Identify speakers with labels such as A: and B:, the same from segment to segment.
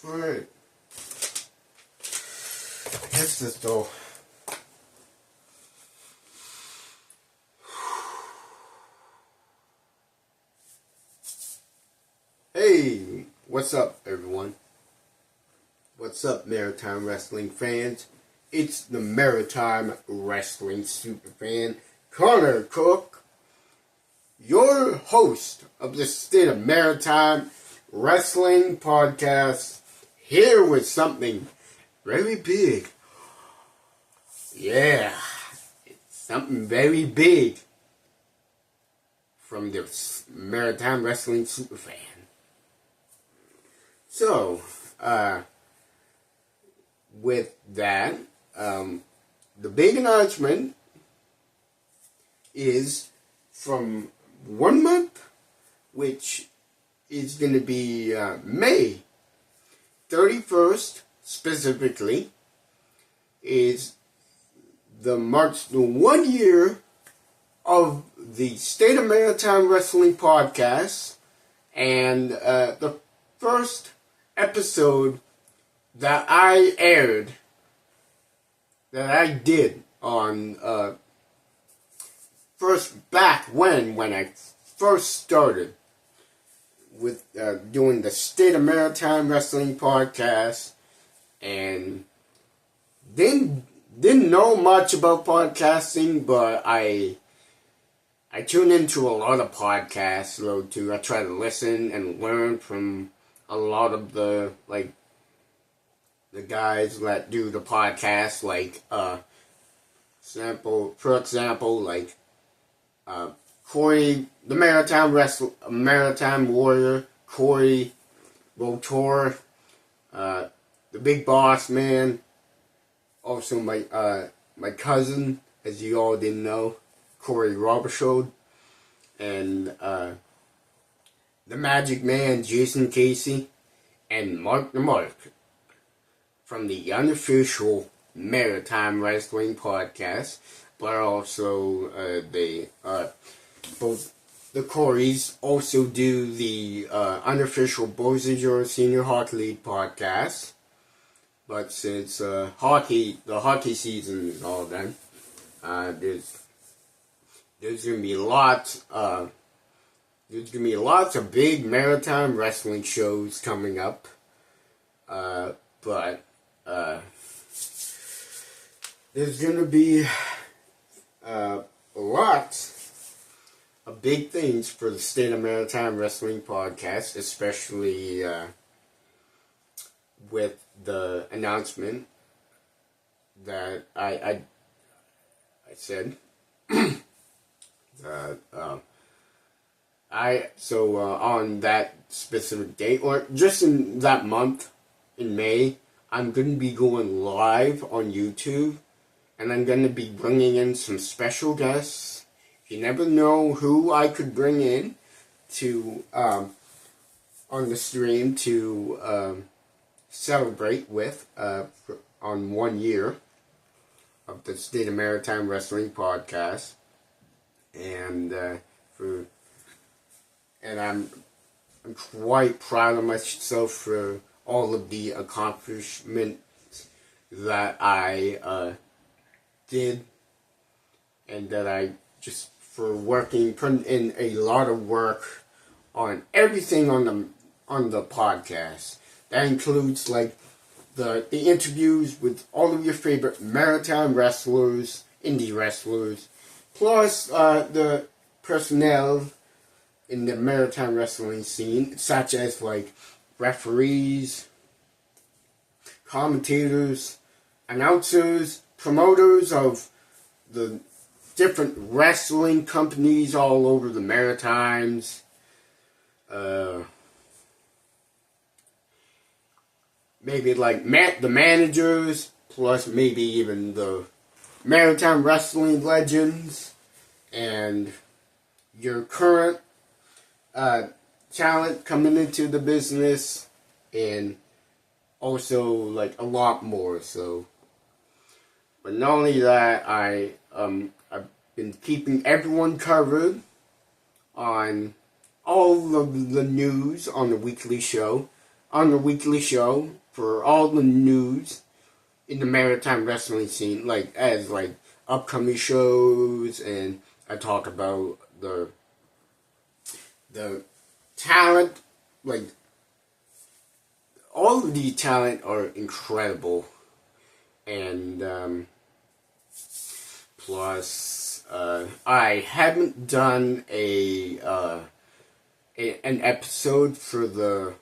A: Alright. Guess this though. Hey, what's up everyone? What's up Maritime Wrestling fans? It's the Maritime Wrestling Superfan, Connor Cook, your host of the State of Maritime Wrestling Podcast, here with something very big. Yeah, it's something very big from the Maritime Wrestling Superfan. So, with that, the big announcement is from 1 month, which is going to be May 31st specifically, is the 1 year of the State of Maritime Wrestling Podcast, and the first episode that I aired, that I did on back when I first started with doing the State of Maritime Wrestling Podcast, and didn't know much about podcasting, but I tune into a lot of podcasts, though, too. I try to listen and learn from a lot of the guys that do the podcast, like, for example, like, Corey, the Maritime Warrior, Corey Rotor, the Big Boss Man, also my cousin, as you all didn't know, Corey Robershode, and the Magic Man, Jason Casey, and Mark the Mark, from the unofficial Maritime Wrestling Podcast, but also both the Coreys also do the unofficial Boys and Girls Senior Hockey League podcast. But since the hockey season is all done, there's gonna be lots of big maritime wrestling shows coming up. But there's gonna be lots of big things for the State of Maritime Wrestling Podcast, especially with the announcement that I said that on that specific date, or just in that month, in May, I'm going to be going live on YouTube, and I'm going to be bringing in some special guests. You never know who I could bring in to on the stream to celebrate with on 1 year of the State of Maritime Wrestling Podcast, and I'm quite proud of myself for all of the accomplishments that I did, and that I just putting in a lot of work on everything on the podcast. That includes like the interviews with all of your favorite maritime wrestlers, indie wrestlers, plus the personnel in the maritime wrestling scene, such as like referees, commentators, announcers, promoters of the different wrestling companies all over the Maritimes, maybe like the managers, plus maybe even the maritime wrestling legends, and your current talent coming into the business, and also like a lot more. So, but not only that, I've been keeping everyone covered on all of the news on the weekly show. on the weekly show for all the news in the maritime wrestling scene, like upcoming shows, and I talk about the talent, like all of the talent are incredible, and plus I haven't done an episode for the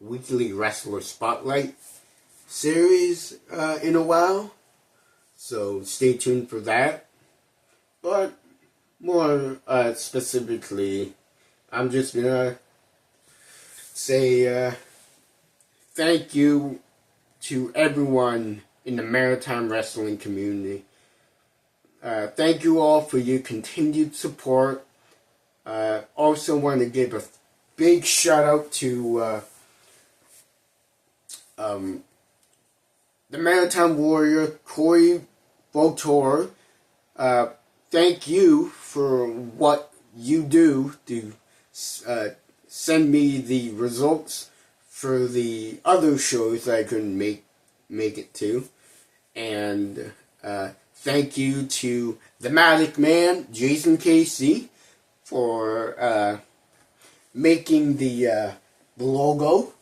A: weekly wrestler spotlight series in a while, so stay tuned for that. But more specifically, I'm just gonna say thank you to everyone in the maritime wrestling community. Thank you all for your continued support. Also want to give a big shout out to the Maritime Warrior, Corey Votor. Thank you for what you do to send me the results for the other shows that I couldn't make it to. And thank you to the Magic Man, Jason KC, for making the logo.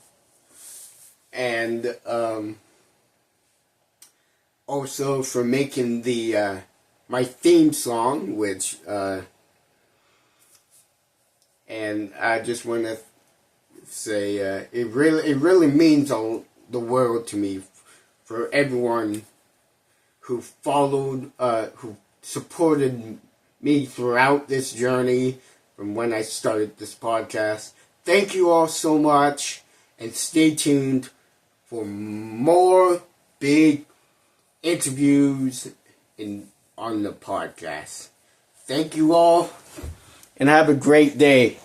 A: And also for making the my theme song, which and I just want to say it really means the world to me, for everyone who followed, who supported me throughout this journey from when I started this podcast. Thank you all so much, and stay tuned for more big interviews on the podcast. Thank you all, and have a great day.